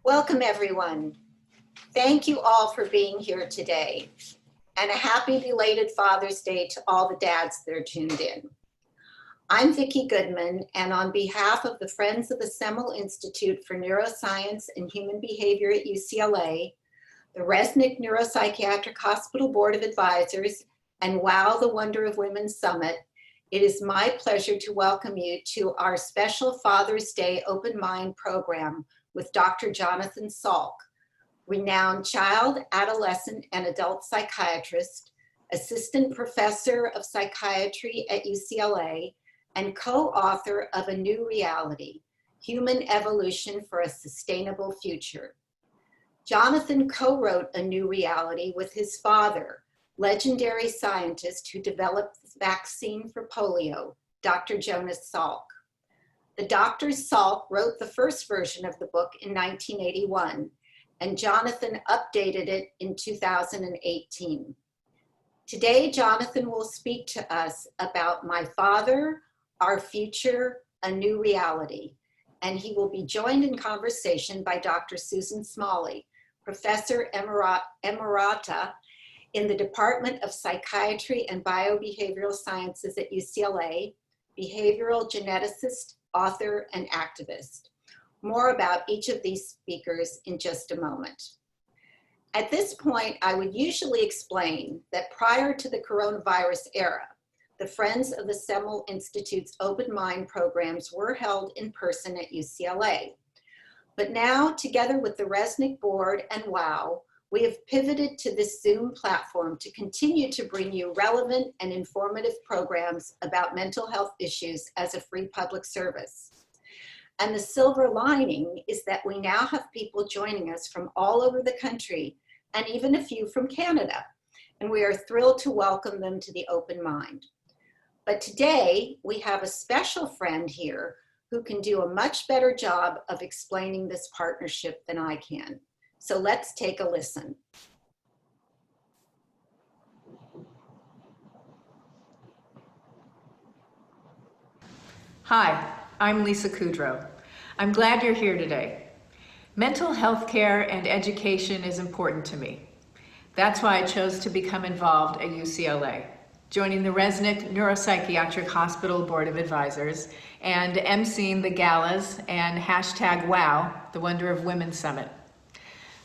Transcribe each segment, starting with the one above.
Welcome, everyone. Thank you all for being here today, and a happy belated Father's Day to all the dads that are tuned in. I'm Vicki Goodman, and on behalf of the Friends of the Semel Institute for Neuroscience and Human Behavior at UCLA, the Resnick Neuropsychiatric Hospital Board of Advisors, and WOW, the Wonder of Women Summit, it is my pleasure to welcome you to our special Father's Day Open Mind program with Dr. Jonathan Salk, renowned child, adolescent, and adult psychiatrist, assistant professor of psychiatry at UCLA, and co-author of A New Reality, Human Evolution for a Sustainable Future. Jonathan co-wrote A New Reality with his father, legendary scientist who developed the vaccine for polio, Dr. Jonas Salk. The Dr. Salk wrote the first version of the book in 1981, and Jonathan updated it in 2018. Today, Jonathan will speak to us about My Father, Our Future, A New Reality, and he will be joined in conversation by Dr. Susan Smalley, Professor Emerita in the Department of Psychiatry and Biobehavioral Sciences at UCLA, behavioral geneticist, author, and activist. More about each of these speakers in just a moment. At this point, I would usually explain that prior to the coronavirus era, the Friends of the Semel Institute's Open Mind programs were held in person at UCLA. But now, together with the Resnick Board and WOW, we have pivoted to this Zoom platform to continue to bring you relevant and informative programs about mental health issues as a free public service. And the silver lining is that we now have people joining us from all over the country, and even a few from Canada. And we are thrilled to welcome them to the Open Mind. But today, we have a special friend here who can do a much better job of explaining this partnership than I can. So let's take a listen. Hi, I'm Lisa Kudrow. I'm glad you're here today. Mental health care and education is important to me. That's why I chose to become involved at UCLA, joining the Resnick Neuropsychiatric Hospital Board of Advisors and emceeing the galas and #WOW, the Wonder of Women Summit.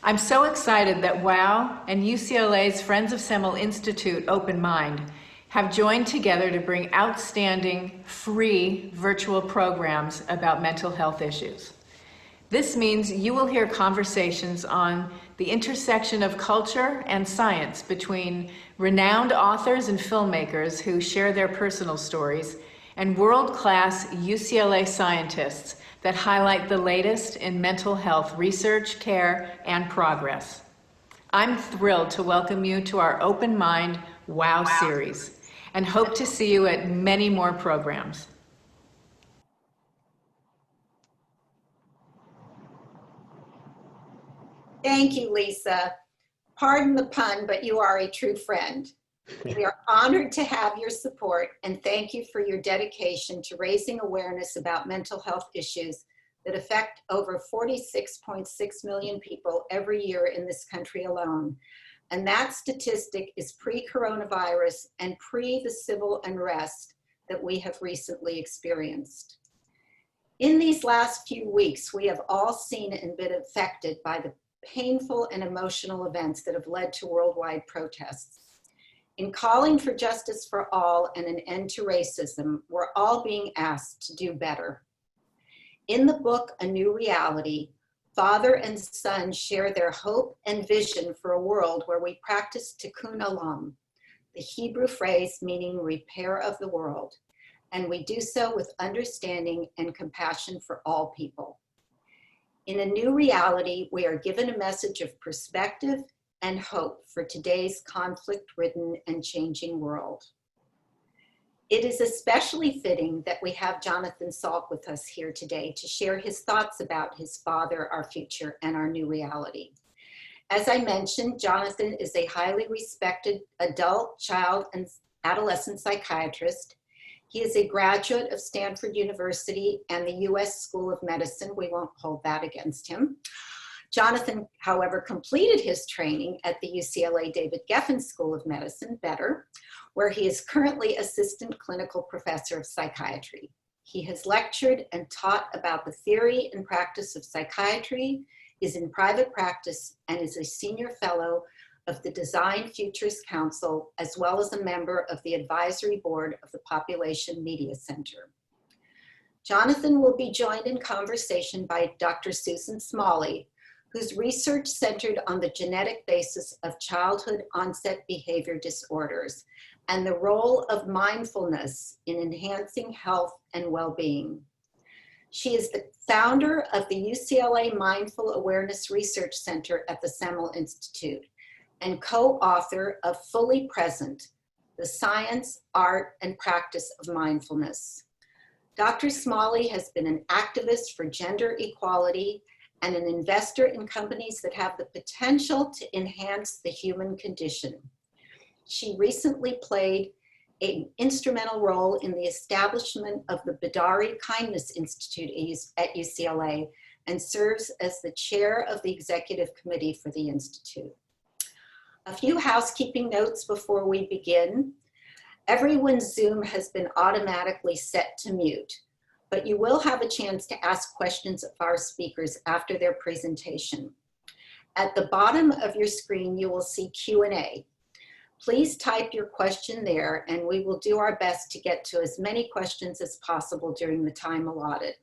I'm so excited that WOW and UCLA's Friends of Semel Institute Open Mind have joined together to bring outstanding, free virtual programs about mental health issues. This means you will hear conversations on the intersection of culture and science between renowned authors and filmmakers who share their personal stories and world-class UCLA scientists that highlight the latest in mental health research, care, and progress. I'm thrilled to welcome you to our Open Mind WOW series and hope to see you at many more programs. Thank you, Lisa. Pardon the pun, but you are a true friend. We are honored to have your support, and thank you for your dedication to raising awareness about mental health issues that affect over 46.6 million people every year in this country alone. And that statistic is pre-coronavirus and pre the civil unrest that we have recently experienced. In these last few weeks, we have all seen and been affected by the painful and emotional events that have led to worldwide protests. In calling for justice for all and an end to racism, we're all being asked to do better. In the book, A New Reality, father and son share their hope and vision for a world where we practice tikkun olam, the Hebrew phrase meaning repair of the world, and we do so with understanding and compassion for all people. In A New Reality, we are given a message of perspective and hope for today's conflict-ridden and changing world. It is especially fitting that we have Jonathan Salk with us here today to share his thoughts about his father, our future, and our new reality. As I mentioned, Jonathan is a highly respected adult, child, and adolescent psychiatrist. He is a graduate of Stanford University and the US School of Medicine. We won't hold that against him. Jonathan, however, completed his training at the UCLA David Geffen School of Medicine, Better, where he is currently Assistant Clinical Professor of Psychiatry. He has lectured and taught about the theory and practice of psychiatry, is in private practice, and is a senior fellow of the Design Futures Council, as well as a member of the advisory board of the Population Media Center. Jonathan will be joined in conversation by Dr. Susan Smalley, whose research centered on the genetic basis of childhood onset behavior disorders and the role of mindfulness in enhancing health and well-being. She is the founder of the UCLA Mindful Awareness Research Center at the Semel Institute and co-author of Fully Present, The Science, Art, and Practice of Mindfulness. Dr. Smalley has been an activist for gender equality and an investor in companies that have the potential to enhance the human condition. She recently played an instrumental role in the establishment of the Bidari Kindness Institute at UCLA and serves as the chair of the executive committee for the Institute. A few housekeeping notes before we begin. Everyone's Zoom has been automatically set to mute, but you will have a chance to ask questions of our speakers after their presentation. At the bottom of your screen, you will see Q&A. Please type your question there, and we will do our best to get to as many questions as possible during the time allotted.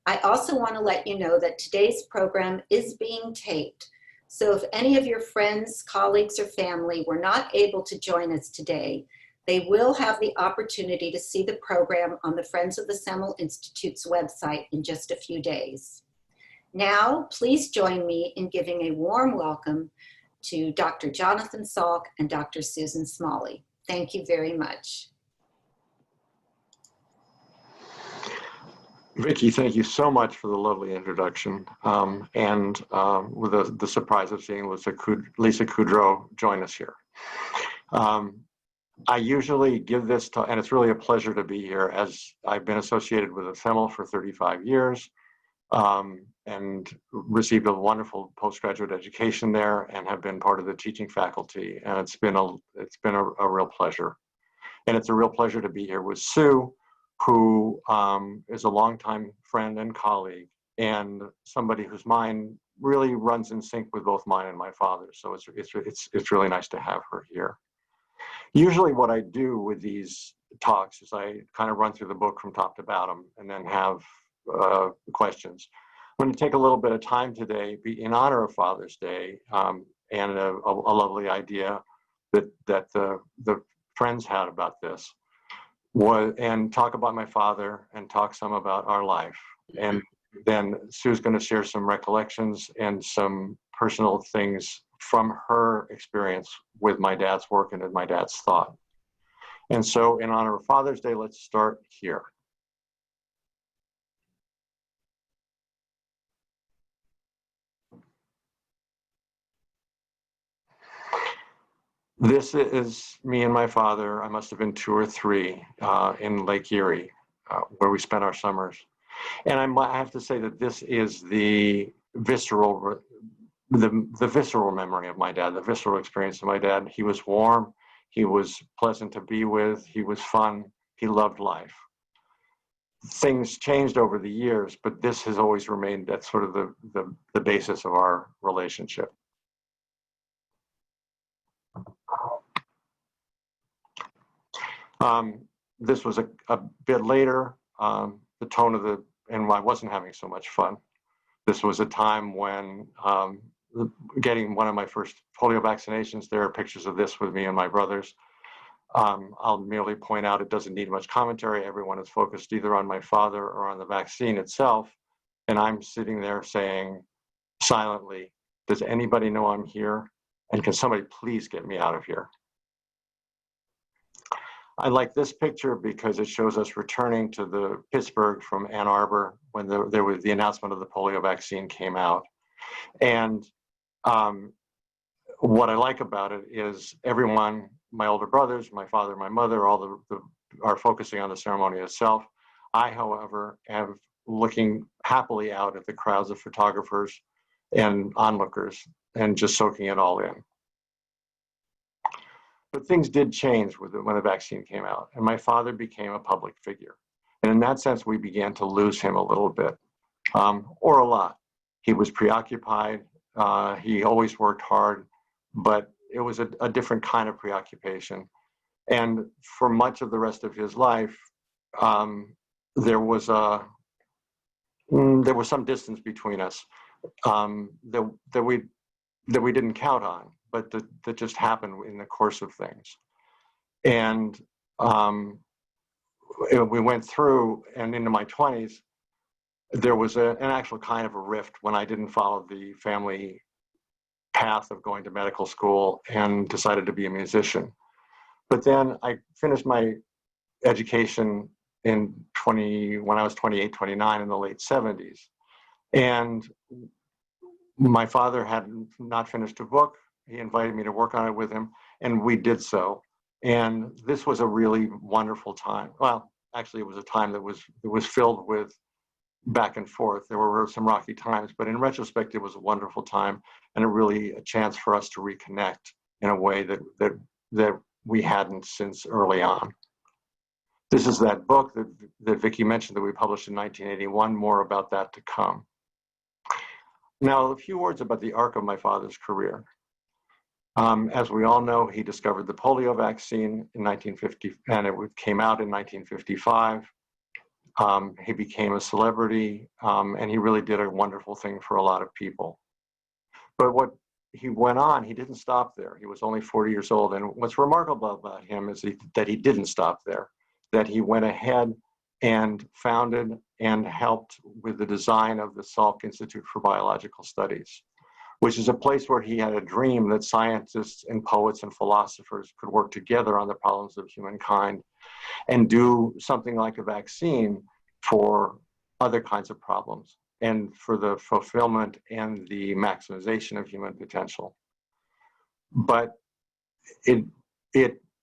I also want to let you know that today's program is being taped, so if any of your friends, colleagues, or family were not able to join us today, they will have the opportunity to see the program on the Friends of the Semel Institute's website in just a few days. Now, please join me in giving a warm welcome to Dr. Jonathan Salk and Dr. Susan Smalley. Thank you very much. Vicki, thank you so much for the lovely introduction, with the surprise of seeing Lisa Kudrow join us here. I usually give this talk, and it's really a pleasure to be here, as I've been associated with the Semel for 35 years and received a wonderful postgraduate education there and have been part of the teaching faculty, and it's been a real pleasure. And it's a real pleasure to be here with Sue, who is a longtime friend and colleague, and somebody whose mind really runs in sync with both mine and my father's. So it's really nice to have her here. Usually what I do with these talks is I kind of run through the book from top to bottom and then have questions. I'm going to take a little bit of time today in honor of Father's Day and a lovely idea that the friends had about this and talk about my father and talk some about our life. And then Sue's going to share some recollections and some personal things from her experience with my dad's work and my dad's thought. And so in honor of Father's Day, let's start here. This is me and my father. I must have been 2 or 3 in Lake Erie, where we spent our summers. And I have to say that this is the visceral memory of my dad, the visceral experience of my dad. He was warm, he was pleasant to be with, he was fun, he loved life. Things changed over the years, but this has always remained that sort of the basis of our relationship. This was a bit later, the tone of and I wasn't having so much fun. This was a time when getting one of my first polio vaccinations. There are pictures of this with me and my brothers. I'll merely point out it doesn't need much commentary. Everyone is focused either on my father or on the vaccine itself. And I'm sitting there saying silently, does anybody know I'm here? And can somebody please get me out of here? I like this picture because it shows us returning to the Pittsburgh from Ann Arbor when there was the announcement of the polio vaccine came out. And what I like about it is everyone, my older brothers, my father, my mother, all are focusing on the ceremony itself. I, however, am looking happily out at the crowds of photographers and onlookers and just soaking it all in. But things did change when the vaccine came out, and my father became a public figure. And in that sense, we began to lose him a little bit, or a lot. He was preoccupied. He always worked hard, but it was a different kind of preoccupation. And for much of the rest of his life, there was some distance between us that we didn't count on, but that just happened in the course of things. And we went through, and into my 20s, there was an actual kind of a rift when I didn't follow the family path of going to medical school and decided to be a musician. But then I finished my education when I was 28, 29 in the late 70s. And my father had not finished a book. He invited me to work on it with him, and we did so. And this was a really wonderful time. Well, actually, it was a time that was filled with back and forth. There were some rocky times, but in retrospect, it was a wonderful time and really a chance for us to reconnect in a way that we hadn't since early on. This is that book that Vicki mentioned that we published in 1981, more about that to come. Now, a few words about the arc of my father's career. As we all know, he discovered the polio vaccine in 1950, and it came out in 1955. He became a celebrity, and he really did a wonderful thing for a lot of people. But what he went on, he didn't stop there. He was only 40 years old, and what's remarkable about him is that he didn't stop there, that he went ahead and founded and helped with the design of the Salk Institute for Biological Studies, which is a place where he had a dream that scientists and poets and philosophers could work together on the problems of humankind and do something like a vaccine for other kinds of problems and for the fulfillment and the maximization of human potential. But it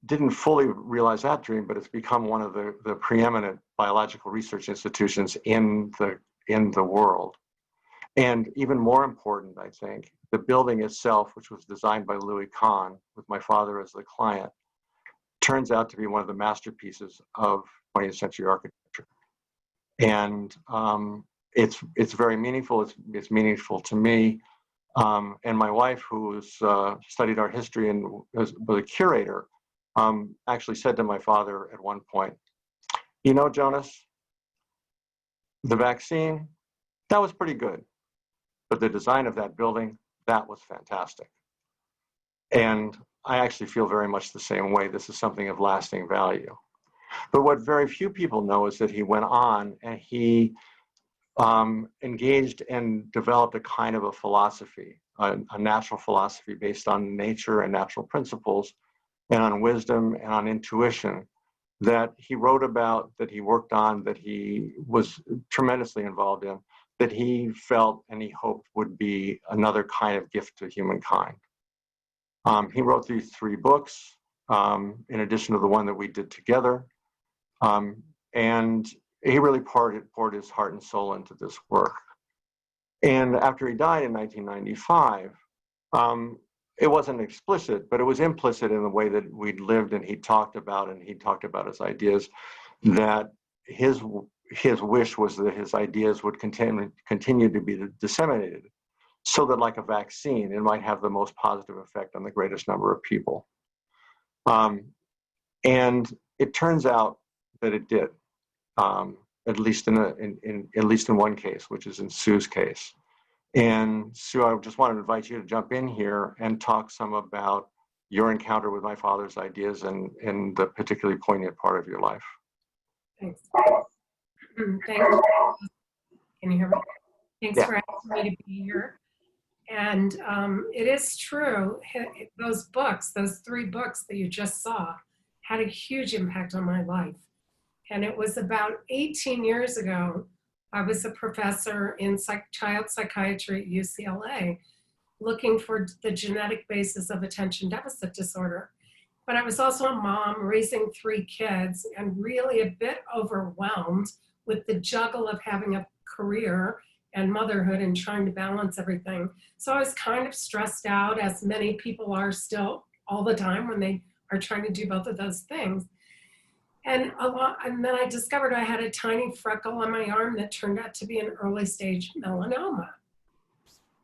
didn't fully realize that dream, but it's become one of the preeminent biological research institutions in the world. And even more important, I think, the building itself, which was designed by Louis Kahn, with my father as the client, turns out to be one of the masterpieces of 20th century architecture. And it's very meaningful. It's meaningful to me. And my wife, who studied art history and was a curator, actually said to my father at one point, "You know, Jonas, the vaccine, that was pretty good. But the design of that building, that was fantastic." And I actually feel very much the same way. This is something of lasting value. But what very few people know is that he went on and he engaged and developed a kind of a philosophy, a natural philosophy based on nature and natural principles and on wisdom and on intuition that he wrote about, that he worked on, that he was tremendously involved in, that he felt and he hoped would be another kind of gift to humankind. He wrote these 3 books, in addition to the one that we did together. And he really poured his heart and soul into this work. And after he died in 1995, it wasn't explicit, but it was implicit in the way that we'd lived and he talked about his ideas, that his wish was that his ideas would continue to be disseminated so that, like a vaccine, it might have the most positive effect on the greatest number of people. And it turns out that it did, at least in one case, which is in Sue's case. And Sue, I just wanted to invite you to jump in here and talk some about your encounter with my father's ideas and the particularly poignant part of your life. Thanks. Thank you. Can you hear me? Thanks for asking me to be here. And it is true, those books, those 3 books that you just saw, had a huge impact on my life. And it was about 18 years ago, I was a professor in child psychiatry at UCLA, looking for the genetic basis of attention deficit disorder. But I was also a mom raising 3 kids and really a bit overwhelmed with the juggle of having a career and motherhood and trying to balance everything. So I was kind of stressed out, as many people are still all the time when they are trying to do both of those things. And then I discovered I had a tiny freckle on my arm that turned out to be an early stage melanoma.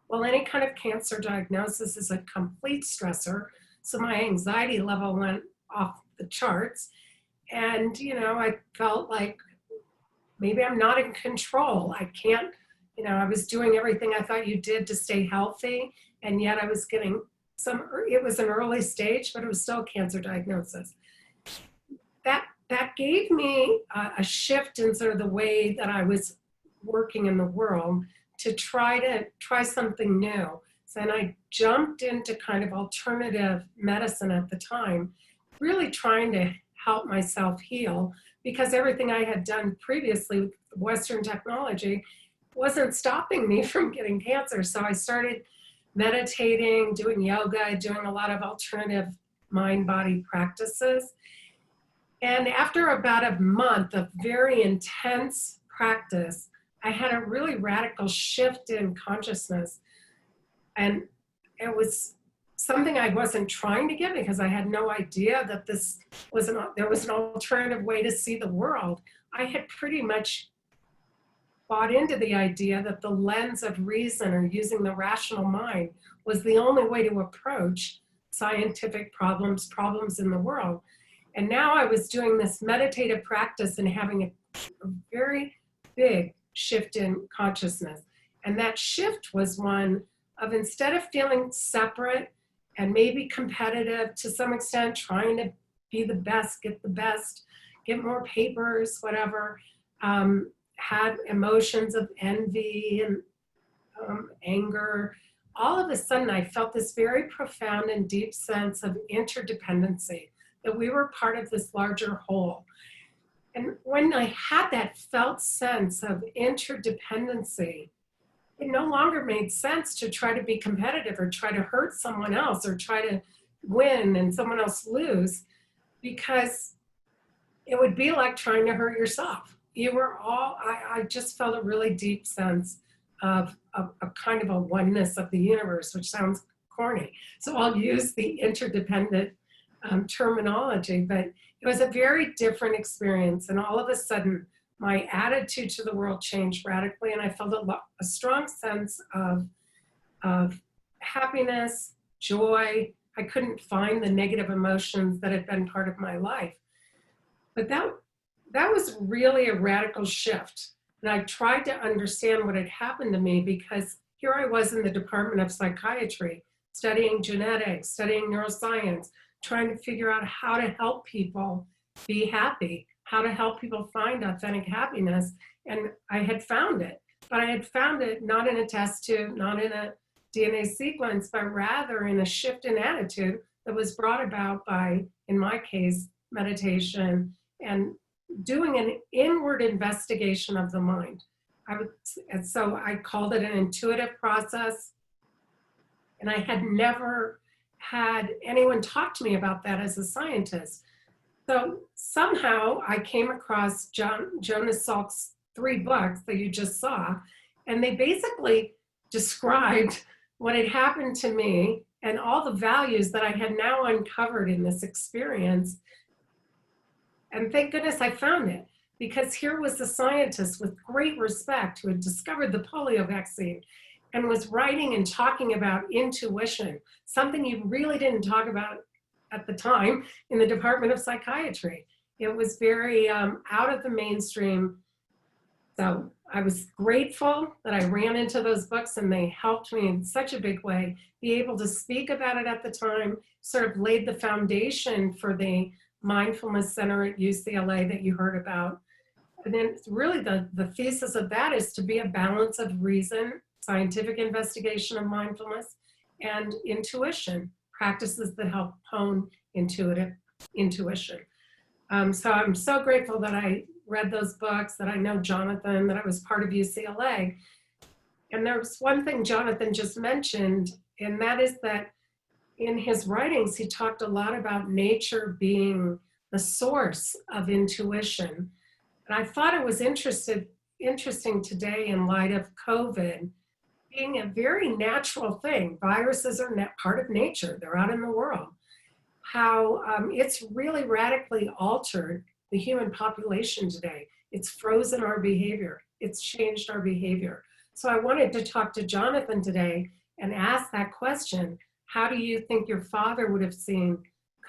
Well, any kind of cancer diagnosis is a complete stressor. So my anxiety level went off the charts. And, I felt like maybe I'm not in control. I can't, I was doing everything I thought you did to stay healthy. And yet I was getting it was an early stage, but it was still a cancer diagnosis. That gave me a shift in sort of the way that I was working in the world to try something new. So then I jumped into kind of alternative medicine at the time, really trying to help myself heal, because everything I had done previously with Western technology wasn't stopping me from getting cancer. So I started meditating, doing yoga, doing a lot of alternative mind-body practices. And after about a month of very intense practice, I had a really radical shift in consciousness. And it was something I wasn't trying to get, because I had no idea that there was an alternative way to see the world. I had pretty much bought into the idea that the lens of reason, or using the rational mind, was the only way to approach scientific problems in the world. And now I was doing this meditative practice and having a very big shift in consciousness. And that shift was one of, instead of feeling separate and maybe competitive to some extent, trying to be the best, get more papers, whatever, had emotions of envy and anger. All of a sudden, I felt this very profound and deep sense of interdependency, that we were part of this larger whole. And when I had that felt sense of interdependency, it no longer made sense to try to be competitive or try to hurt someone else or try to win and someone else lose, because it would be like trying to hurt yourself. I just felt a really deep sense of a kind of a oneness of the universe, which sounds corny. So I'll use the interdependent terminology, but it was a very different experience. And all of a sudden, my attitude to the world changed radically, and I felt a strong sense of happiness, joy. I couldn't find the negative emotions that had been part of my life. But that was really a radical shift. And I tried to understand what had happened to me, because here I was in the Department of Psychiatry, studying genetics, studying neuroscience, trying to figure out how to help people be happy, how to help people find authentic happiness. And I had found it, but I had found it not in a test tube, not in a DNA sequence, but rather in a shift in attitude that was brought about by, in my case, meditation and doing an inward investigation of the mind. And so I called it an intuitive process. And I had never had anyone talk to me about that as a scientist. So somehow I came across Jonas Salk's 3 books that you just saw, and they basically described what had happened to me and all the values that I had now uncovered in this experience. And thank goodness I found it, because here was a scientist with great respect who had discovered the polio vaccine and was writing and talking about intuition, something you really didn't talk about at the time in the Department of Psychiatry. It was very out of the mainstream. So I was grateful that I ran into those books, and they helped me in such a big way. Be able to speak about it at the time sort of laid the foundation for the Mindfulness Center at UCLA that you heard about. And then really the thesis of that is to be a balance of reason, scientific investigation of mindfulness, and intuition, practices that help hone intuition. So I'm so grateful that I read those books, that I know Jonathan, that I was part of UCLA. And there's one thing Jonathan just mentioned, and that is that in his writings, he talked a lot about nature being the source of intuition. And I thought it was interesting today in light of COVID being a very natural thing. Viruses are part of nature. They're out in the world. How it's really radically altered the human population today. It's frozen our behavior. It's changed our behavior. So I wanted to talk to Jonathan today and ask that question. How do you think your father would have seen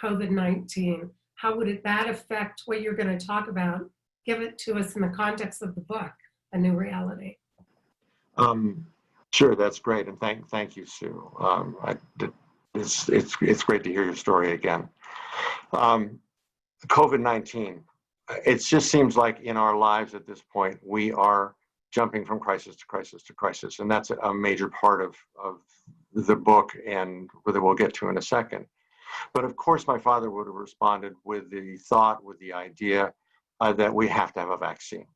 COVID-19? How would that affect what you're going to talk about? Give it to us in the context of the book, A New Reality. Sure, that's great, and thank you, Sue. It's great to hear your story again. COVID-19. It just seems like in our lives at this point we are jumping from crisis to crisis to crisis, and that's a major part of the book, and whether we'll get to in a second. But of course, my father would have responded with the thought, with the idea that we have to have a vaccine.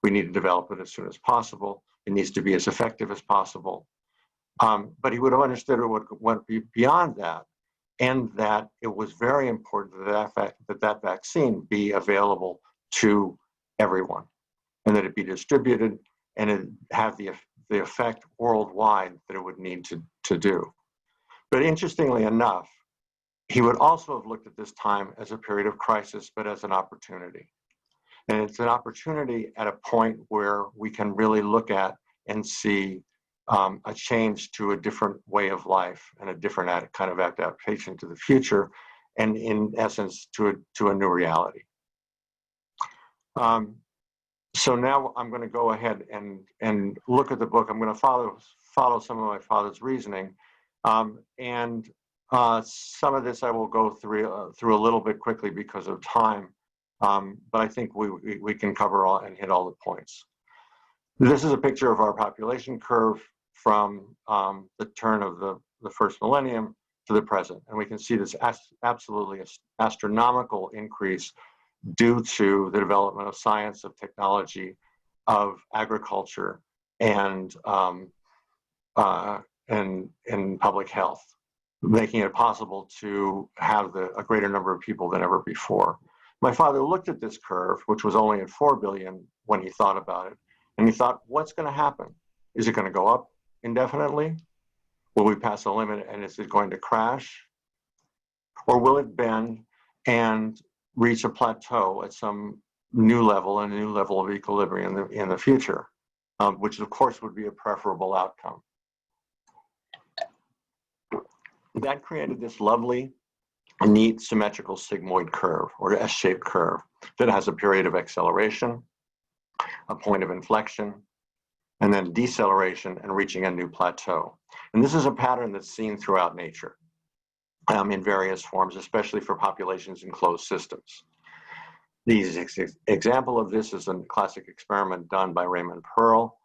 We need to develop it as soon as possible. It needs to be as effective as possible. But he would have understood it went beyond that, and that it was very important that vaccine be available to everyone, and that it be distributed, and it have the effect worldwide that it would need to do. But interestingly enough, he would also have looked at this time as a period of crisis, but as an opportunity. And it's an opportunity at a point where we can really look at and see a change to a different way of life and a different kind of adaptation to the future, and in essence, to a new reality. So now I'm going to go ahead and look at the book. I'm going to follow some of my father's reasoning, and some of this I will go through a little bit quickly because of time, but I think we can cover all and hit all the points. This is a picture of our population curve from the turn of the first millennium to the present, and we can see this absolutely astronomical increase due to the development of science, of technology, of agriculture, and public health, making it possible to have a greater number of people than ever before. My father looked at this curve, which was only at 4 billion when he thought about it, and he thought, what's going to happen? Is it going to go up indefinitely? Will we pass a limit and is it going to crash? Or will it bend and reach a plateau at some new level, and a new level of equilibrium in the future, which of course would be a preferable outcome. That created this lovely, neat, symmetrical sigmoid curve, or S-shaped curve, that has a period of acceleration, a point of inflection, and then deceleration and reaching a new plateau. And this is a pattern that's seen throughout nature in various forms, especially for populations in closed systems. The example of this is a classic experiment done by Raymond Pearl,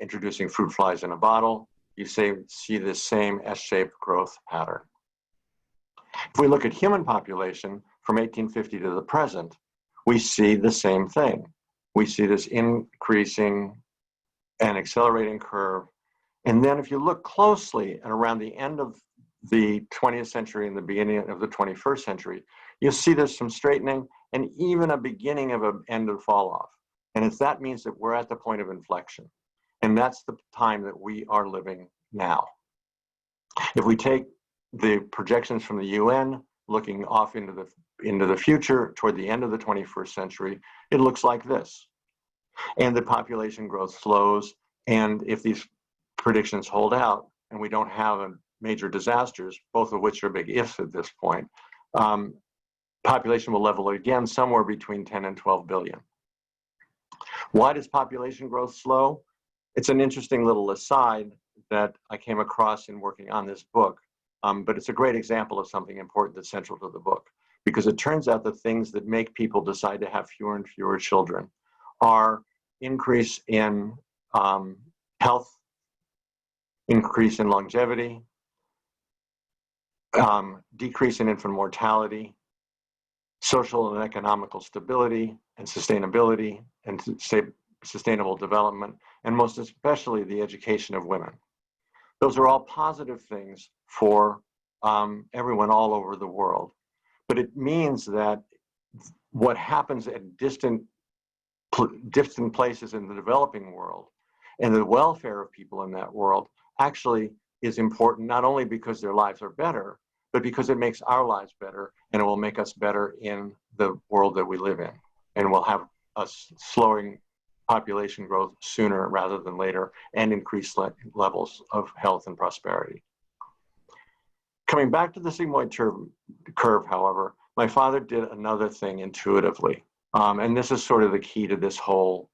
introducing fruit flies in a bottle. You see this same S-shaped growth pattern. If we look at human population from 1850 to the present, we see the same thing. We see this increasing and accelerating curve. And then if you look closely and around the end of the 20th century and the beginning of the 21st century, you'll see there's some straightening and even a beginning of an end of fall off. And that means that we're at the point of inflection. And that's the time that we are living now. If we take the projections from the UN looking off into the future toward the end of the 21st century, it looks like this. And the population growth slows. And if these predictions hold out and we don't have major disasters, both of which are big ifs at this point, population will level again somewhere between 10 and 12 billion. Why does population growth slow? It's an interesting little aside that I came across in working on this book, but it's a great example of something important that's central to the book, because it turns out that things that make people decide to have fewer and fewer children are increase in health, increase in longevity, decrease in infant mortality, social and economical stability and sustainability and sustainable development, and most especially the education of women. Those are all positive things for everyone all over the world. But it means that what happens at distant distant places in the developing world, and the welfare of people in that world actually is important, not only because their lives are better, but because it makes our lives better, and it will make us better in the world that we live in. And we'll have a slowing population growth sooner rather than later, and increased levels of health and prosperity. Coming back to the sigmoid curve, however, my father did another thing intuitively. And this is sort of the key to this whole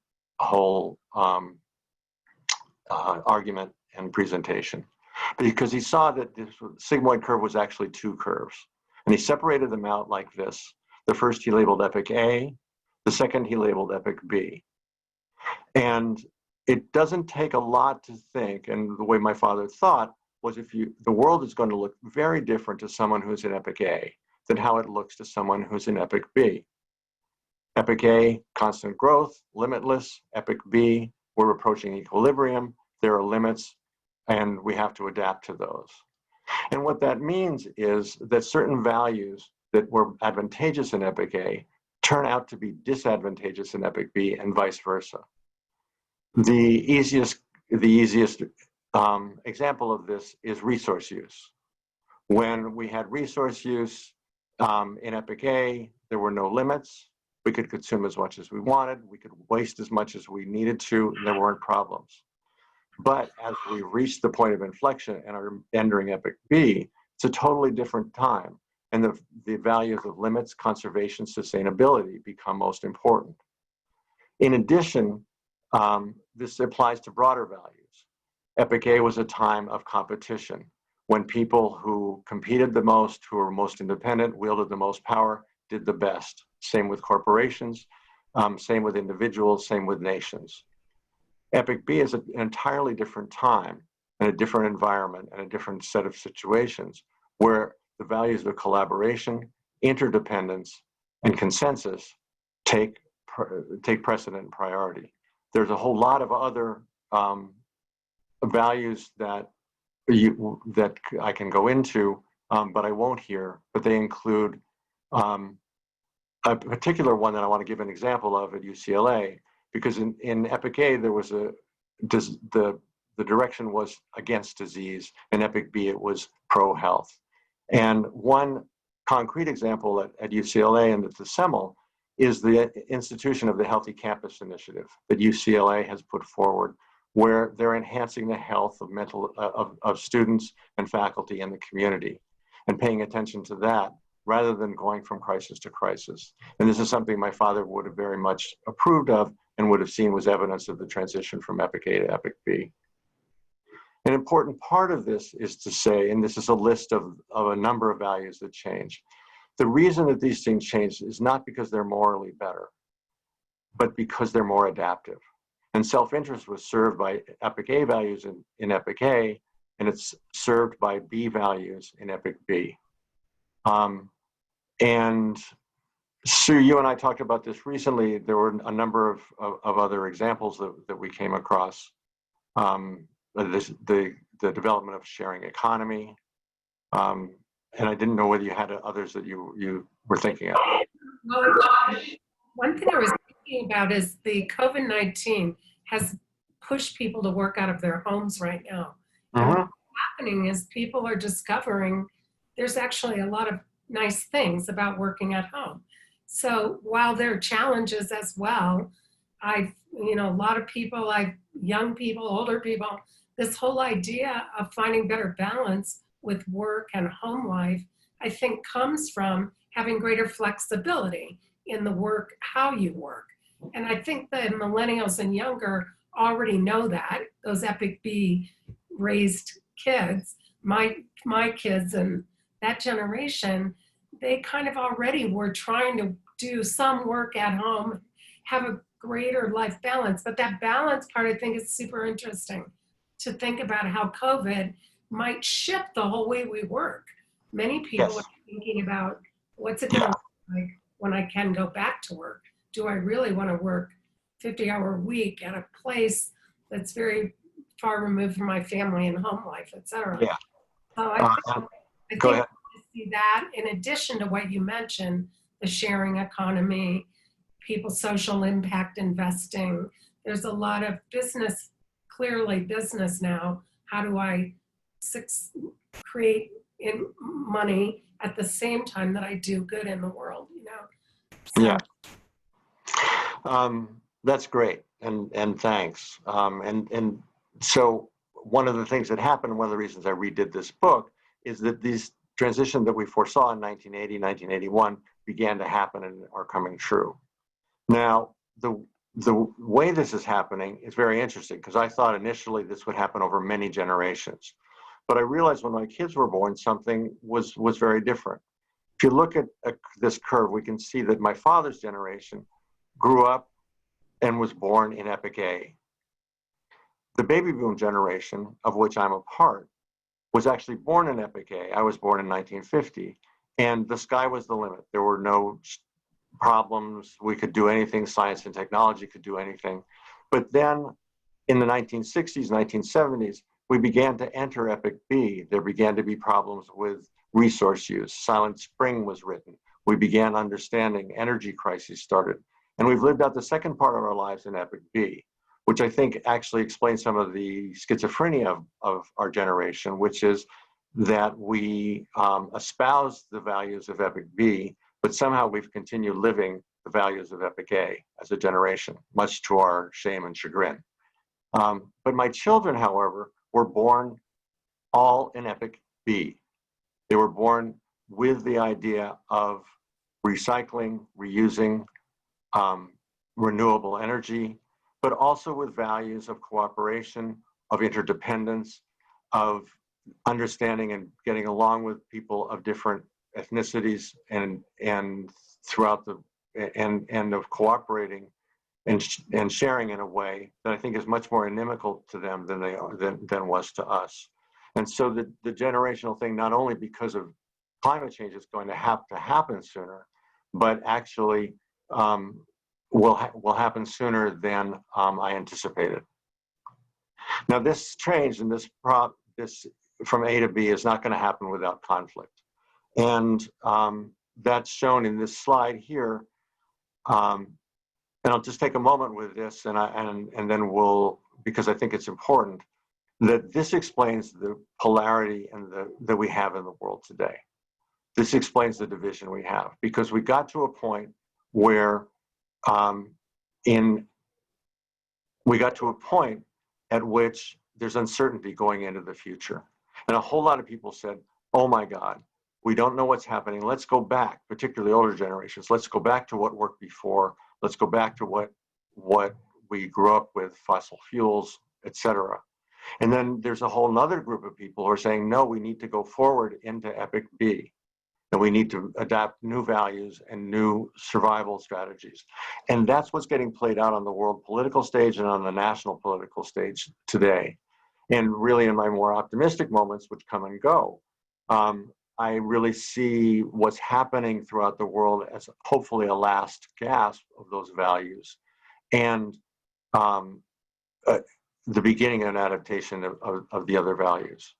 argument and presentation, because he saw that this sigmoid curve was actually two curves, and he separated them out like this. The first he labeled epoch A, the second he labeled epoch B. And it doesn't take a lot to think, and the way my father thought was, the world is going to look very different to someone who's in epoch A than how it looks to someone who's in epoch B. Epoch A, constant growth, limitless. Epoch B, we're approaching equilibrium. There are limits, and we have to adapt to those. And what that means is that certain values that were advantageous in epoch A turn out to be disadvantageous in epoch B, and vice versa. The easiest example of this is resource use. When we had resource use in epoch A, there were no limits. We could consume as much as we wanted. We could waste as much as we needed to, and there weren't problems. But as we reach the point of inflection and are entering epoch B, it's a totally different time. And the values of limits, conservation, sustainability become most important. In addition, this applies to broader values. Epoch A was a time of competition, when people who competed the most, who were most independent, wielded the most power, did the best. Same with corporations, same with individuals, same with nations. Epoch B is an entirely different time and a different environment and a different set of situations, where the values of collaboration, interdependence, and consensus take precedent and priority. There's a whole lot of other values that I can go into, but I won't here. But they include a particular one that I want to give an example of at UCLA, because in epoch A there was the direction was against disease, and epoch B it was pro-health. And one concrete example at UCLA and at the Semel is the institution of the Healthy Campus Initiative that UCLA has put forward, where they're enhancing the health of students and faculty in the community, and paying attention to that rather than going from crisis to crisis. And this is something my father would have very much approved of and would have seen was evidence of the transition from epoch A to epoch B. An important part of this is to say, and this is a list of a number of values that change. The reason that these things change is not because they're morally better, but because they're more adaptive. And self-interest was served by epoch A values in epoch A, and it's served by B values in epoch B. And Sue, you and I talked about this recently. There were a number of other examples that we came across. The development of sharing economy. And I didn't know whether you had others that you were thinking of. Well, one thing I was thinking about is the COVID-19 has pushed people to work out of their homes right now. And what's happening is people are discovering there's actually a lot of nice things about working at home. So while there are challenges as well, a lot of people, young people, older people, this whole idea of finding better balance with work and home life, I think comes from having greater flexibility in the work, how you work. And I think the millennials and younger already know that. Those epoch B raised kids, my kids and that generation, they kind of already were trying to do some work at home, have a greater life balance. But that balance part, I think, is super interesting to think about how COVID might shift the whole way we work. Many people are thinking about what's it going to look like when I can go back to work. Do I really want to work 50-hour week at a place that's very far removed from my family and home life, et cetera? Yeah. So I think ahead. we see that in addition to what you mentioned, the sharing economy, people, social impact investing. There's a lot of business, clearly business now. How do I create money at the same time that I do good in the world, you know? So, Yeah. That's great, and thanks. And so one of the things that happened, one of the reasons I redid this book, is that these transitions that we foresaw in 1980, 1981 began to happen and are coming true. Now, the way this is happening is very interesting, because I thought initially this would happen over many generations. But I realized when my kids were born, something was very different. If you look at this curve, we can see that my father's generation grew up and was born in Epoch A. The baby boom generation, of which I'm a part, was actually born in Epoch A. I was born in 1950, and the sky was the limit. There were no problems. We could do anything. Science and technology could do anything. But then in the 1960s, 1970s, we began to enter Epoch B. There began to be problems with resource use. Silent Spring was written. We began understanding energy crises started. And we've lived out the second part of our lives in Epoch B, which I think actually explains some of the schizophrenia of our generation, which is that we espouse the values of Epoch B, but somehow we've continued living the values of Epoch A as a generation, much to our shame and chagrin. But my children, however, were born all in Epoch B. They were born with the idea of recycling, reusing, renewable energy, but also with values of cooperation, of interdependence, of understanding and getting along with people of different ethnicities, and throughout the and of cooperating and sharing in a way that I think is much more inimical to them than was to us. And so the generational thing, not only because of climate change, is going to have to happen sooner, but actually will happen sooner than I anticipated. Now, this change and this from A to B is not going to happen without conflict, and that's shown in this slide here. And I'll just take a moment with this, and then we'll, because I think it's important, that this explains the polarity that we have in the world today. This explains the division we have, because we got to a point where we got to a point at which there's uncertainty going into the future. And a whole lot of people said, oh my God, we don't know what's happening. Let's go back, particularly older generations. Let's go back to what worked before. Let's go back to what we grew up with, fossil fuels, et cetera. And then there's a whole other group of people who are saying, no, we need to go forward into Epoch B. And we need to adapt new values and new survival strategies. And that's what's getting played out on the world political stage and on the national political stage today. And really in my more optimistic moments, which come and go, I really see what's happening throughout the world as hopefully a last gasp of those values, and the beginning of an adaptation of the other values.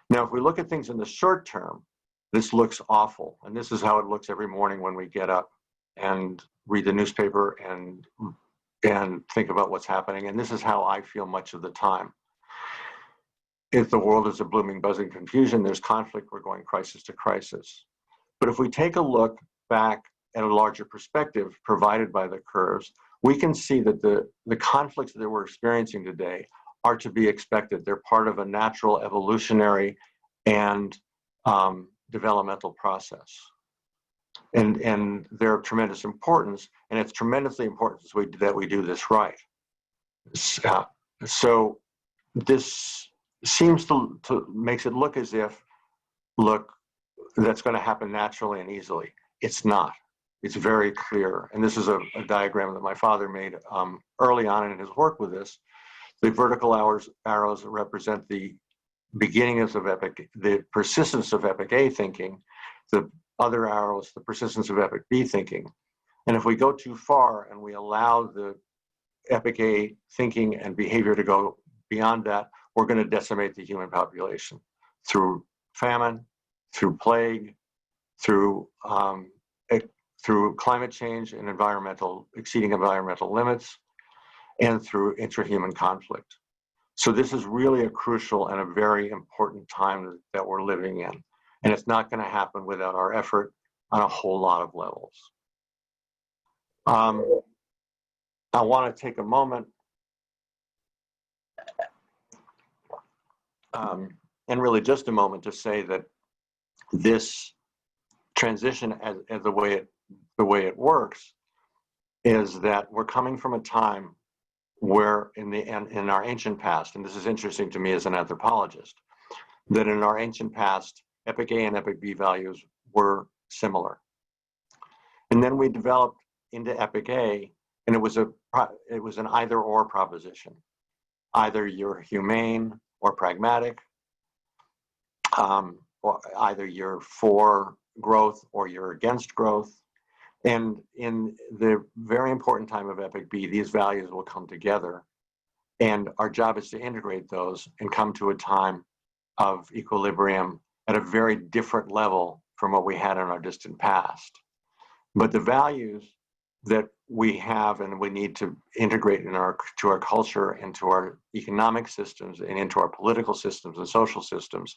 Now, if we look at things in the short term, this looks awful. And this is how it looks every morning when we get up and read the newspaper and think about what's happening. And this is how I feel much of the time. If the world is a blooming, buzzing confusion, there's conflict, we're going crisis to crisis. But if we take a look back at a larger perspective provided by the curves, we can see that the conflicts that we're experiencing today are to be expected. They're part of a natural evolutionary and developmental process. And they're of tremendous importance, and it's tremendously important that we do this right. So this seems to makes it look as if, that's going to happen naturally and easily. It's not. It's very clear. And this is a diagram that my father made early on in his work with this. The vertical arrows represent the beginnings of the persistence of Epoch A thinking. The other arrows, the persistence of Epoch B thinking. And if we go too far and we allow the Epoch A thinking and behavior to go beyond that, we're going to decimate the human population through famine, through plague, through through climate change and exceeding environmental limits, and through intrahuman conflict. So this is really a crucial and a very important time that we're living in. And it's not going to happen without our effort on a whole lot of levels. I want to take a moment and really just a moment to say that this transition, as the way it works, is that we're coming from a time where in our ancient past, and this is interesting to me as an anthropologist, that in our ancient past, epic A and epic B values were similar. And then we developed into epic A, and it was an either-or proposition. Either you're humane or pragmatic, or either you're for growth or you're against growth. And in the very important time of epic B, these values will come together. And our job is to integrate those and come to a time of equilibrium at a very different level from what we had in our distant past. But the values that we have and we need to integrate to our culture and to our economic systems and into our political systems and social systems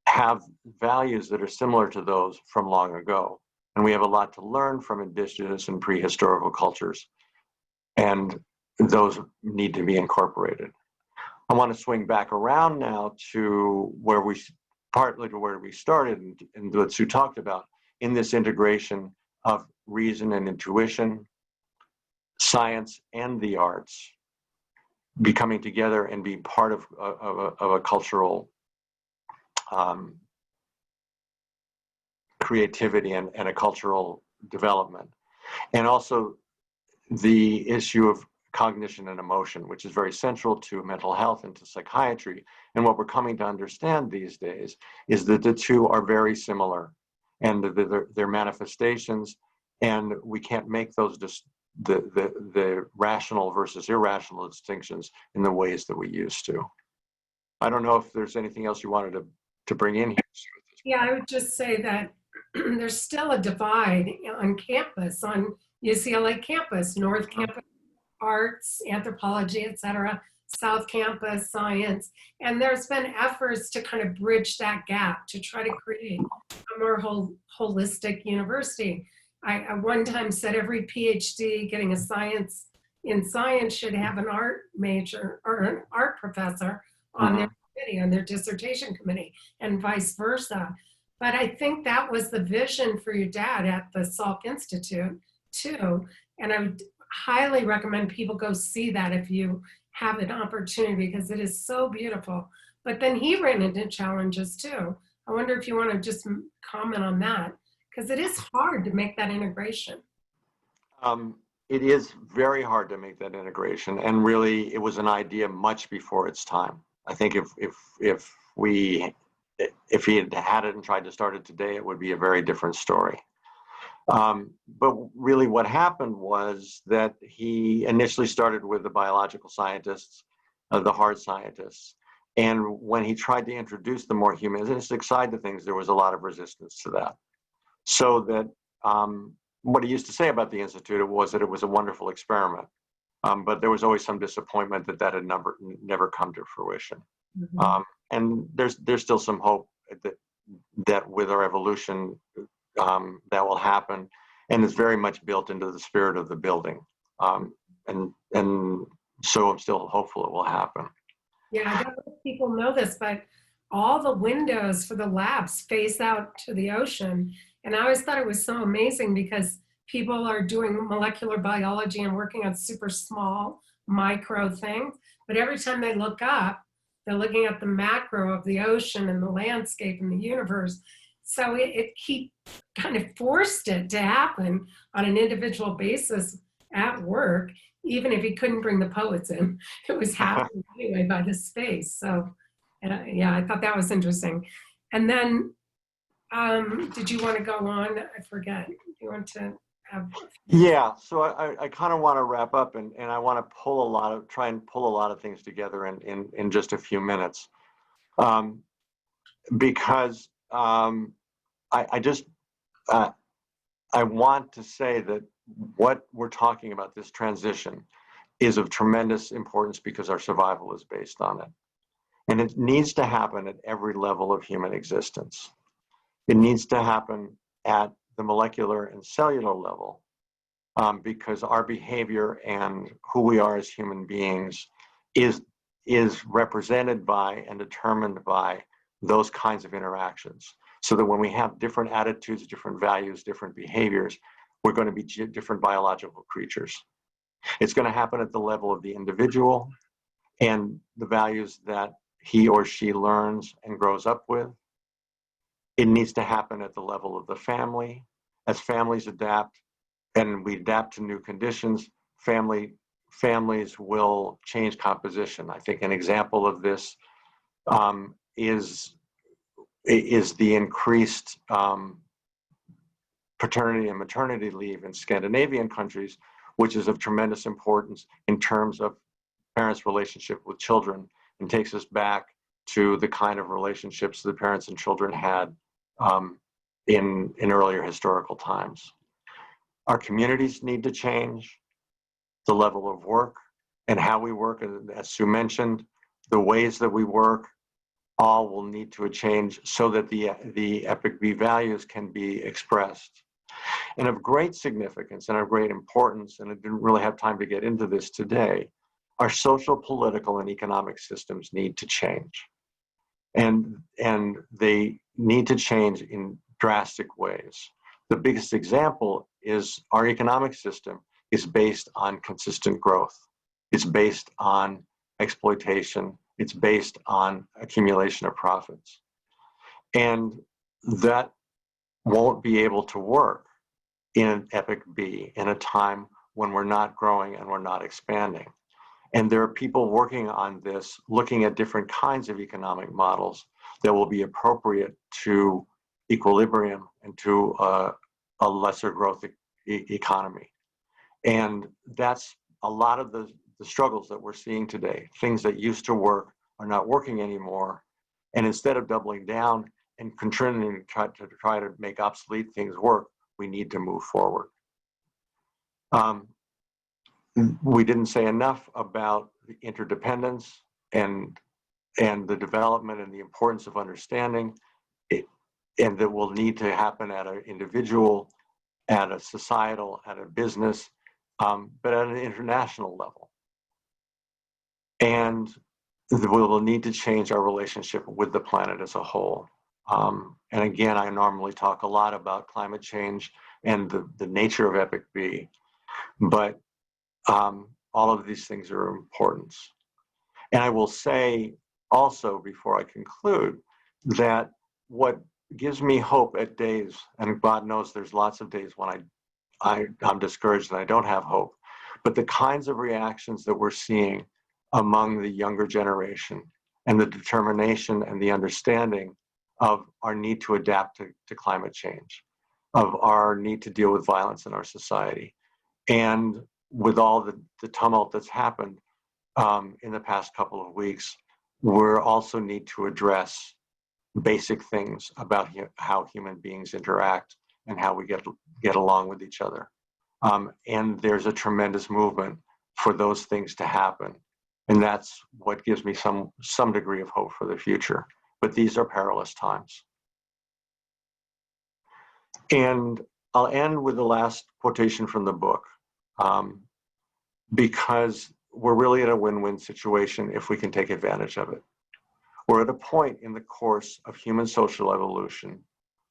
have values that are similar to those from long ago. And we have a lot to learn from indigenous and prehistorical cultures, and those need to be incorporated. I want to swing back around now to partly to where we started and what Sue talked about in this integration of reason and intuition, science and the arts, becoming together and being part of a cultural creativity and a cultural development. And also the issue of cognition and emotion, which is very central to mental health and to psychiatry. And what we're coming to understand these days is that the two are very similar and their manifestations, and we can't make those the rational versus irrational distinctions in the ways that we used to. I don't know if there's anything else you wanted to bring in here. Yeah, I would just say that there's still a divide on campus, on UCLA campus, North Campus, arts, anthropology, etc., South Campus, science. And there's been efforts to kind of bridge that gap to try to create a more holistic university. I one time said every PhD getting a science should have an art major or an art professor on their committee, on their dissertation committee, and vice versa. But I think that was the vision for your dad at the Salk Institute too. And I would highly recommend people go see that if you have an opportunity, because it is so beautiful. But then he ran into challenges too. I wonder if you want to just comment on that, because it is hard to make that integration. It is very hard to make that integration, and really it was an idea much before its time. I think if he had had it and tried to start it today, it would be a very different story. But really what happened was that he initially started with the biological scientists, the hard scientists. And when he tried to introduce the more humanistic side to things, there was a lot of resistance to that. So that what he used to say about the Institute was that it was a wonderful experiment. But there was always some disappointment that had never come to fruition. And there's still some hope that with our evolution, that will happen, and it's very much built into the spirit of the building. And so I'm still hopeful it will happen. Yeah, I don't know if people know this, but all the windows for the labs face out to the ocean. And I always thought it was so amazing because people are doing molecular biology and working on super small micro things. But every time they look up, they're looking at the macro of the ocean and the landscape and the universe. So it kind of forced it to happen on an individual basis at work, even if he couldn't bring the poets in. It was happening anyway by the space. So yeah, I thought that was interesting. And then, did you want to go on? I forget. Do you want to have? Yeah, so I kind of want to wrap up, and I want to try and pull a lot of things together in just a few minutes, because I I want to say that what we're talking about, this transition, is of tremendous importance because our survival is based on it. And it needs to happen at every level of human existence. It needs to happen at the molecular and cellular level, because our behavior and who we are as human beings is represented by and determined by those kinds of interactions. So that when we have different attitudes, different values, different behaviors, we're going to be different biological creatures. It's going to happen at the level of the individual and the values that he or she learns and grows up with. It needs to happen at the level of the family. As families adapt and we adapt to new conditions, families will change composition. I think an example of this is the increased paternity and maternity leave in Scandinavian countries, which is of tremendous importance in terms of parents' relationship with children, and takes us back to the kind of relationships that parents and children had in earlier historical times. Our communities need to change, the level of work and how we work, and as Sue mentioned, the ways that we work, all will need to change so that the Epic B values can be expressed. And of great significance and of great importance, and I didn't really have time to get into this today, our social, political, and economic systems need to change. And they need to change in drastic ways. The biggest example is our economic system is based on consistent growth. It's based on exploitation. It's based on accumulation of profits. And that won't be able to work in an Epic B in a time when we're not growing and we're not expanding. And there are people working on this, looking at different kinds of economic models that will be appropriate to equilibrium and to a lesser growth economy. And that's a lot of the struggles that we're seeing today. Things that used to work are not working anymore. And instead of doubling down and continuing to try to make obsolete things work, we need to move forward. We didn't say enough about the interdependence and the development and the importance of understanding it, and that will need to happen at an individual, at a societal, at a business, but at an international level. And we will need to change our relationship with the planet as a whole. And again, I normally talk a lot about climate change and the nature of Epic B, but all of these things are important. And I will say also, before I conclude, that what gives me hope at days, and God knows there's lots of days when I'm discouraged and I don't have hope, but the kinds of reactions that we're seeing among the younger generation and the determination and the understanding of our need to adapt to climate change, of our need to deal with violence in our society, and with all the tumult that's happened in the past couple of weeks, we also need to address basic things about how human beings interact and how we get along with each other. And there's a tremendous movement for those things to happen. And that's what gives me some degree of hope for the future. But these are perilous times. And I'll end with the last quotation from the book, because we're really in a win-win situation if we can take advantage of it. We're at a point in the course of human social evolution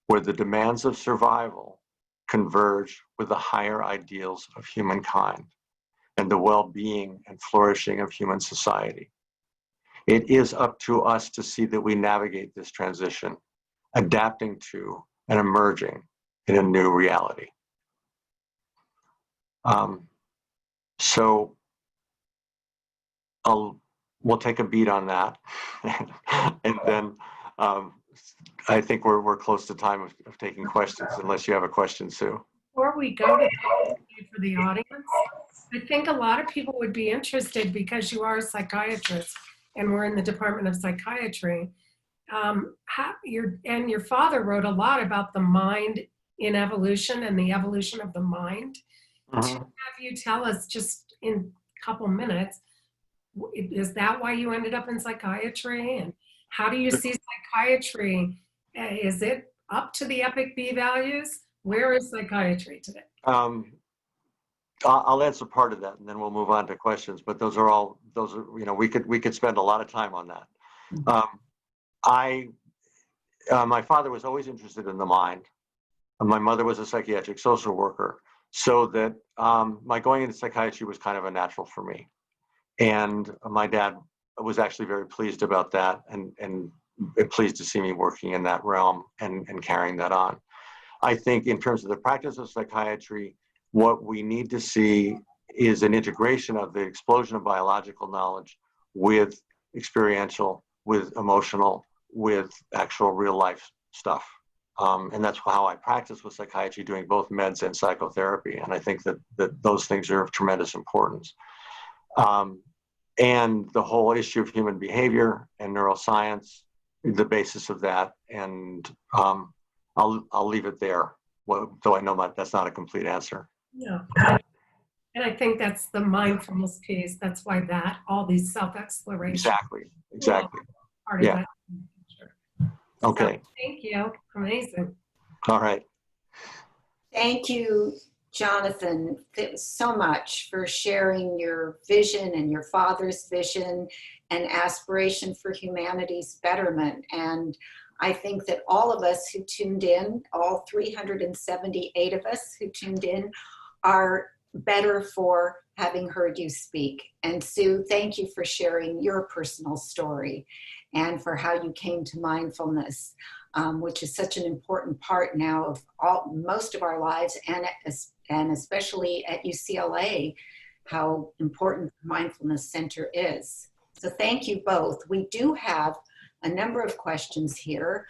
where the demands of survival converge with the higher ideals of humankind and the well-being and flourishing of human society. It is up to us to see that we navigate this transition, adapting to and emerging in a new reality. So we'll take a beat on that, and then I think we're close to time of taking questions, unless you have a question, Sue. Before we go to for the audience, I think a lot of people would be interested, because you are a psychiatrist and we're in the Department of Psychiatry. Your father wrote a lot about the mind in evolution and the evolution of the mind. To Mhm. have you tell us just in a couple minutes, is that why you ended up in psychiatry? And how do you see psychiatry? Is it up to the epic B values? Where is psychiatry today? I'll answer part of that, and then we'll move on to questions. But those are we could spend a lot of time on that. My father was always interested in the mind. My mother was a psychiatric social worker, so that my going into psychiatry was kind of a natural for me. And my dad was actually very pleased about that, and pleased to see me working in that realm and carrying that on. I think in terms of the practice of psychiatry, what we need to see is an integration of the explosion of biological knowledge with experiential, with emotional, with actual real life stuff. And that's how I practice with psychiatry, doing both meds and psychotherapy. And I think that those things are of tremendous importance. And the whole issue of human behavior and neuroscience, the basis of that. And I'll leave it there, though I know that's not a complete answer. Yeah. And I think that's the mindfulness piece. That's why all these self-exploration. Exactly. Part of that. Okay. So, thank you. Amazing. All right. Thank you, Jonathan, so much for sharing your vision and your father's vision and aspiration for humanity's betterment. And I think that all of us who tuned in, all 378 of us who tuned in, are better for having heard you speak. And Sue, thank you for sharing your personal story and for how you came to mindfulness, which is such an important part now of most of our lives, and especially at UCLA, how important the Mindfulness Center is. So thank you both. We do have a number of questions here.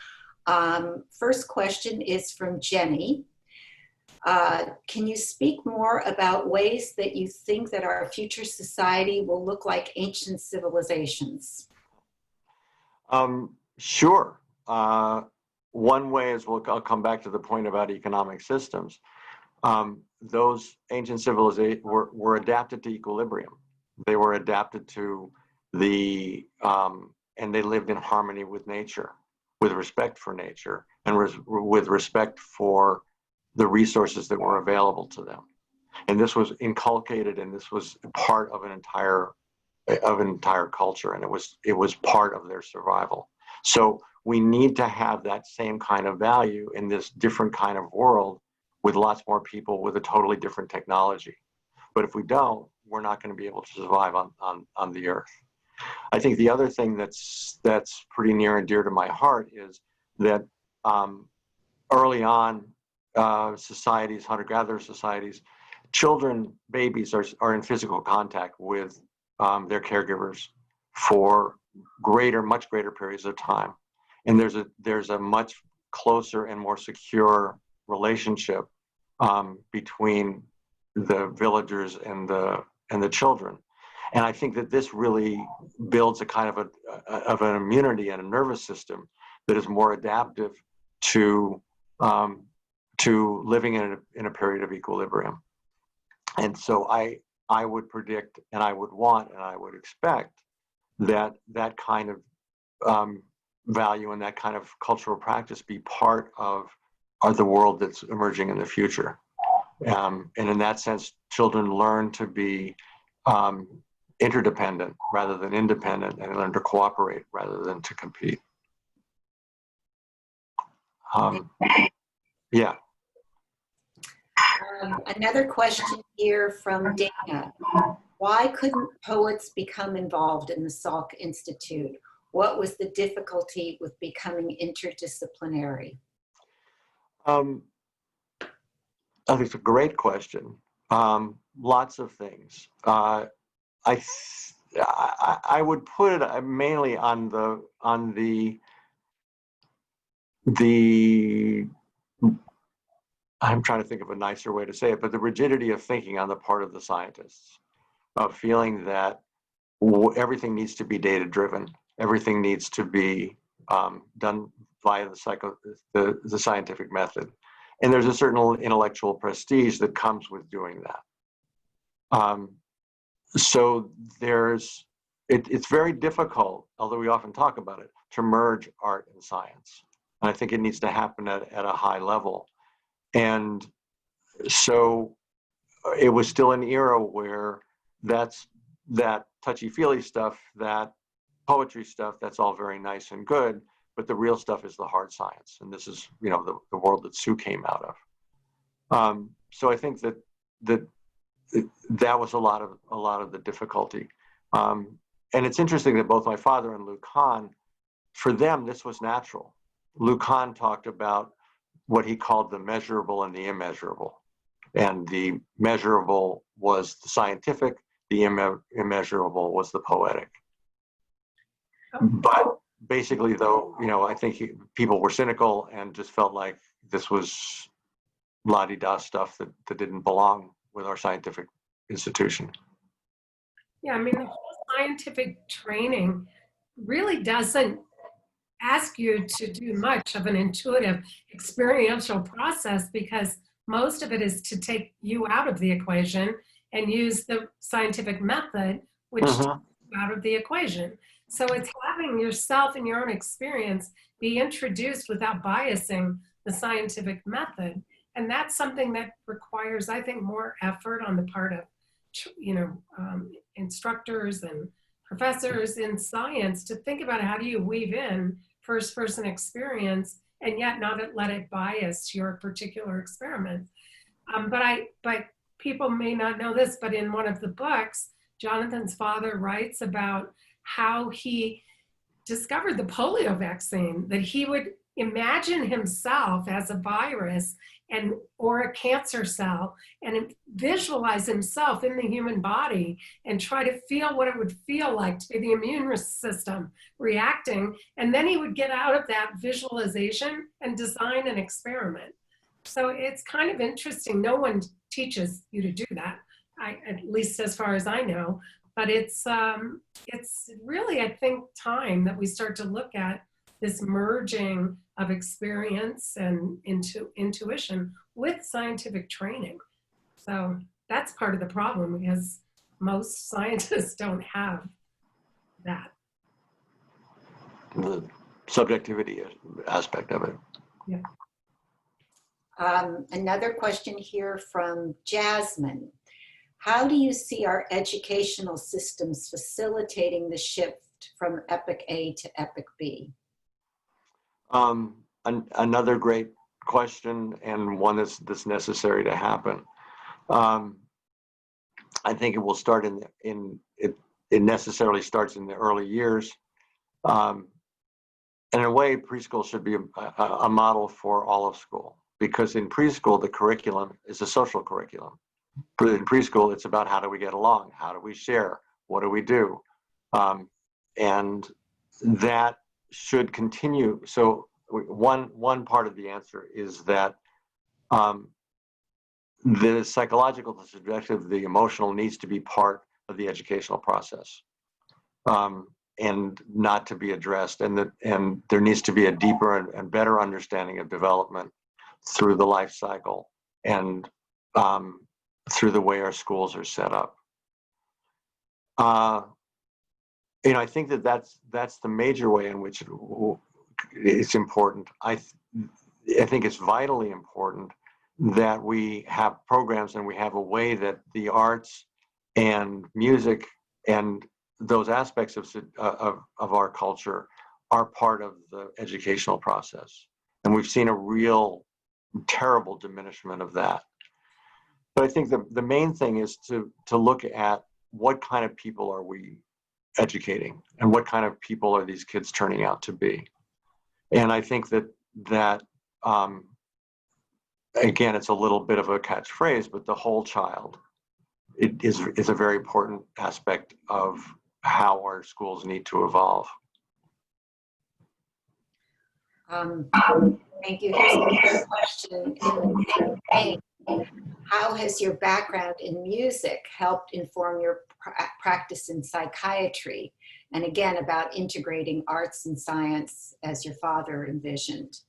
First question is from Jenny. Can you speak more about ways that you think that our future society will look like ancient civilizations? Sure. One way is, I'll come back to the point about economic systems. Those ancient civilizations were adapted to equilibrium. They were adapted to and they lived in harmony with nature, with respect for nature, and with respect for the resources that were available to them. And this was inculcated, and this was part of an entire culture, and it was part of their survival. So we need to have that same kind of value in this different kind of world with lots more people with a totally different technology. But if we don't, we're not going to be able to survive on the earth. I think the other thing that's pretty near and dear to my heart is that early on, societies, hunter-gatherer societies, babies are in physical contact with their caregivers for much greater periods of time. And there's a much closer and more secure relationship between the villagers and the children. And I think that this really builds a kind of an immunity and a nervous system that is more adaptive to living in a period of equilibrium. And so I would predict, and I would want, and I would expect that kind of value and that kind of cultural practice be part of the world that's emerging in the future. And in that sense, children learn to be interdependent rather than independent, and learn to cooperate rather than to compete. Yeah. Another question here from Dana. Why couldn't poets become involved in the Salk Institute? What was the difficulty with becoming interdisciplinary? I think it's a great question. Lots of things. I would put it mainly on the I'm trying to think of a nicer way to say it, but the rigidity of thinking on the part of the scientists, of feeling that everything needs to be data-driven, everything needs to be done via the scientific method, And there's a certain intellectual prestige that comes with doing that. So it's very difficult, although we often talk about it, to merge art and science. And I think it needs to happen at a high level. And so it was still an era where that touchy-feely stuff, that poetry stuff, that's all very nice and good, but the real stuff is the hard science. And this is, the world that Sue came out of. So I think that was a lot of the difficulty. And it's interesting that both my father and Luke Kahn, for them, this was natural. Luke Kahn talked about what he called the measurable and the immeasurable. And the measurable was the scientific, the immeasurable was the poetic. But basically, though, I think people were cynical and just felt like this was la-di-da stuff that didn't belong with our scientific institution. Yeah, I mean, the whole scientific training really doesn't ask you to do much of an intuitive experiential process, because most of it is to take you out of the equation and use the scientific method, which takes you out of the equation. So it's having yourself and your own experience be introduced without biasing the scientific method. And that's something that requires, I think, more effort on the part of, instructors and professors in science to think about how do you weave in first-person experience and yet not let it bias your particular experiment. But people may not know this, but in one of the books, Jonathan's father writes about how he discovered the polio vaccine, that he would imagine himself as a virus or a cancer cell and visualize himself in the human body and try to feel what it would feel like to be the immune system reacting. And then he would get out of that visualization and design an experiment. So it's kind of interesting. No one teaches you to do that, at least as far as I know. But it's really, I think, time that we start to look at this merging of experience and intuition with scientific training. So that's part of the problem, because most scientists don't have that. The subjectivity aspect of it. Yeah. Another question here from Jasmine. How do you see our educational systems facilitating the shift from Epic A to Epic B? Another great question, and one that's necessary to happen. I think it will start it necessarily starts in the early years. And in a way, preschool should be a model for all of school, because in preschool, the curriculum is a social curriculum. In preschool, it's about how do we get along? How do we share? What do we do? And that should continue. So one part of the answer is that the psychological, the subjective, the emotional needs to be part of the educational process, and not to be addressed. And there needs to be a deeper and better understanding of development through the life cycle and through the way our schools are set up. I think that's the major way in which it's important. I think it's vitally important that we have programs and we have a way that the arts and music and those aspects of our culture are part of the educational process. And we've seen a real terrible diminishment of that. But I think the main thing is to look at what kind of people are we educating and what kind of people are these kids turning out to be. And I think that again, it's a little bit of a catchphrase, but the whole child is a very important aspect of how our schools need to evolve. Thank you. Here's another question in the same vein. How has your background in music helped inform your practice in psychiatry? And again, about integrating arts and science as your father envisioned.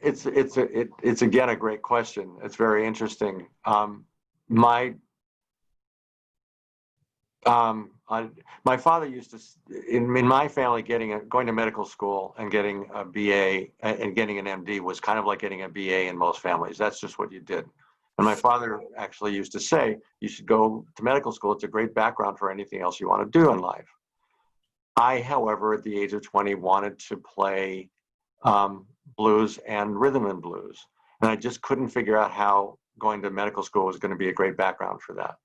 It's again a great question. It's very interesting. My father used to, in my family, going to medical school and getting a BA and getting an MD was kind of like getting a BA in most families. That's just what you did. And my father actually used to say, you should go to medical school. It's a great background for anything else you want to do in life. I, however, at the age of 20, wanted to play blues and rhythm and blues. And I just couldn't figure out how going to medical school was going to be a great background for that.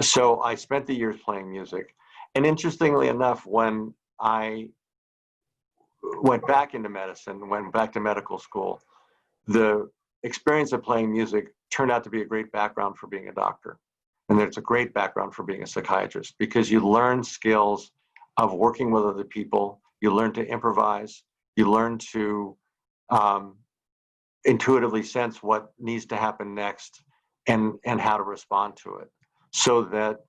So I spent the years playing music. And interestingly enough, when I went back into medicine, went back to medical school, the experience of playing music turned out to be a great background for being a doctor. And it's a great background for being a psychiatrist because you learn skills of working with other people. You learn to improvise. You learn to intuitively sense what needs to happen next and how to respond to it. So that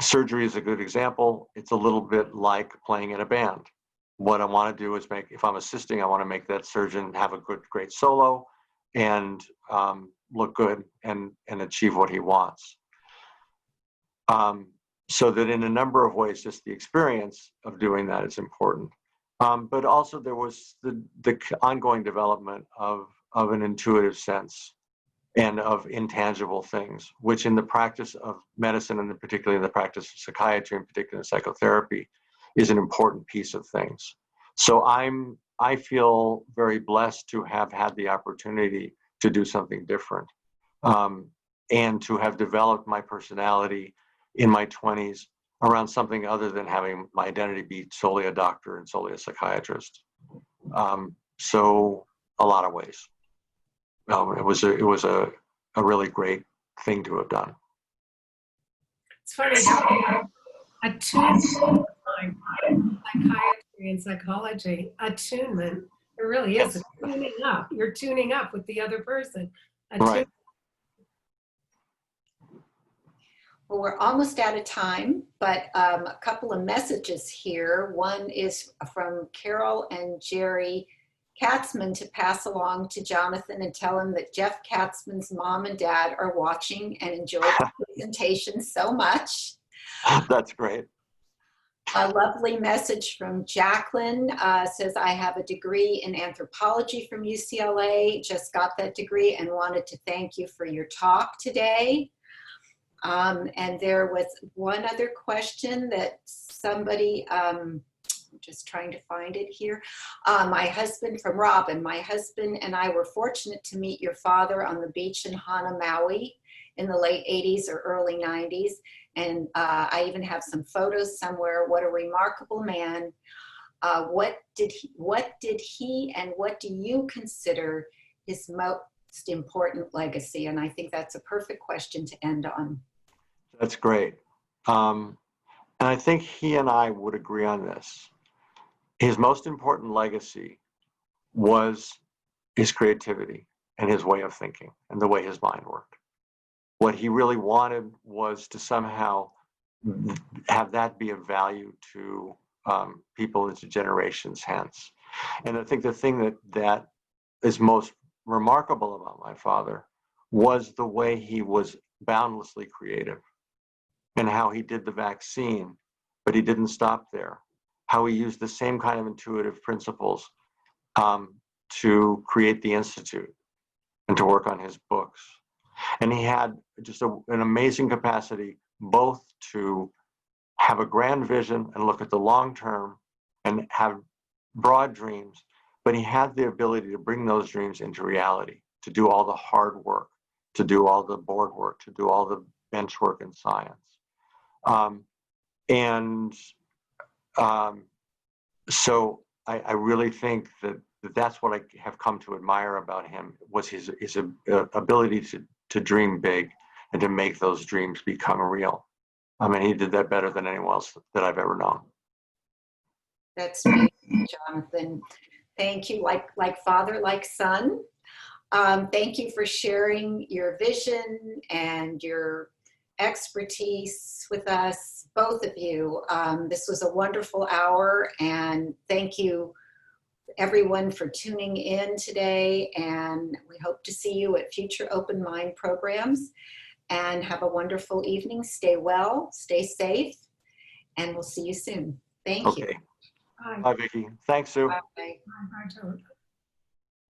surgery is a good example. It's a little bit like playing in a band. What I want to do is if I'm assisting, I want to make that surgeon have a great solo and look good and achieve what he wants. So that in a number of ways, just the experience of doing that is important. But also there was the ongoing development of an intuitive sense and of intangible things, which in the practice of medicine, and particularly in the practice of psychiatry, and particularly in psychotherapy, is an important piece of things. So I feel very blessed to have had the opportunity to do something different, and to have developed my personality in my 20s around something other than having my identity be solely a doctor and solely a psychiatrist. So a lot of ways. It was a really great thing to have done. It's funny how attunement, psychiatry and psychology, attunement, it really is a tuning up. You're tuning up with the other person. Right. Well, we're almost out of time, but a couple of messages here. One is from Carol and Jerry Katzman to pass along to Jonathan and tell him that Jeff Katzman's mom and dad are watching and enjoyed the presentation so much. That's great. A lovely message from Jacqueline says, I have a degree in anthropology from UCLA, just got that degree and wanted to thank you for your talk today. And there was one other question that somebody, I'm just trying to find it here. My husband, from Robin, my husband and I were fortunate to meet your father on the beach in Hana, Maui in the late 80s or early 90s. And I even have some photos somewhere. What a remarkable man. What did he and what do you consider his most important legacy? And I think that's a perfect question to end on. That's great. And I think he and I would agree on this. His most important legacy was his creativity and his way of thinking and the way his mind worked. What he really wanted was to somehow have that be of value to people into generations hence. And I think the thing that is most remarkable about my father was the way he was boundlessly creative and how he did the vaccine, but he didn't stop there. How he used the same kind of intuitive principles to create the Institute and to work on his books. And he had just an amazing capacity both to have a grand vision and look at the long term and have broad dreams, but he had the ability to bring those dreams into reality, to do all the hard work, to do all the board work, to do all the bench work in science. So I really think that's what I have come to admire about him, was his ability to dream big and to make those dreams become real. I mean, he did that better than anyone else that I've ever known. That's beautiful, Jonathan. Thank you. Like father, like son. Thank you for sharing your vision and your expertise with us, both of you. This was a wonderful hour, and thank you everyone for tuning in today, and we hope to see you at future Open Mind programs. And have a wonderful evening. Stay well, stay safe, and we'll see you soon. Thank you. Okay. Bye. Bye, Vicki. Thanks, Sue. Bye. Bye, Joan.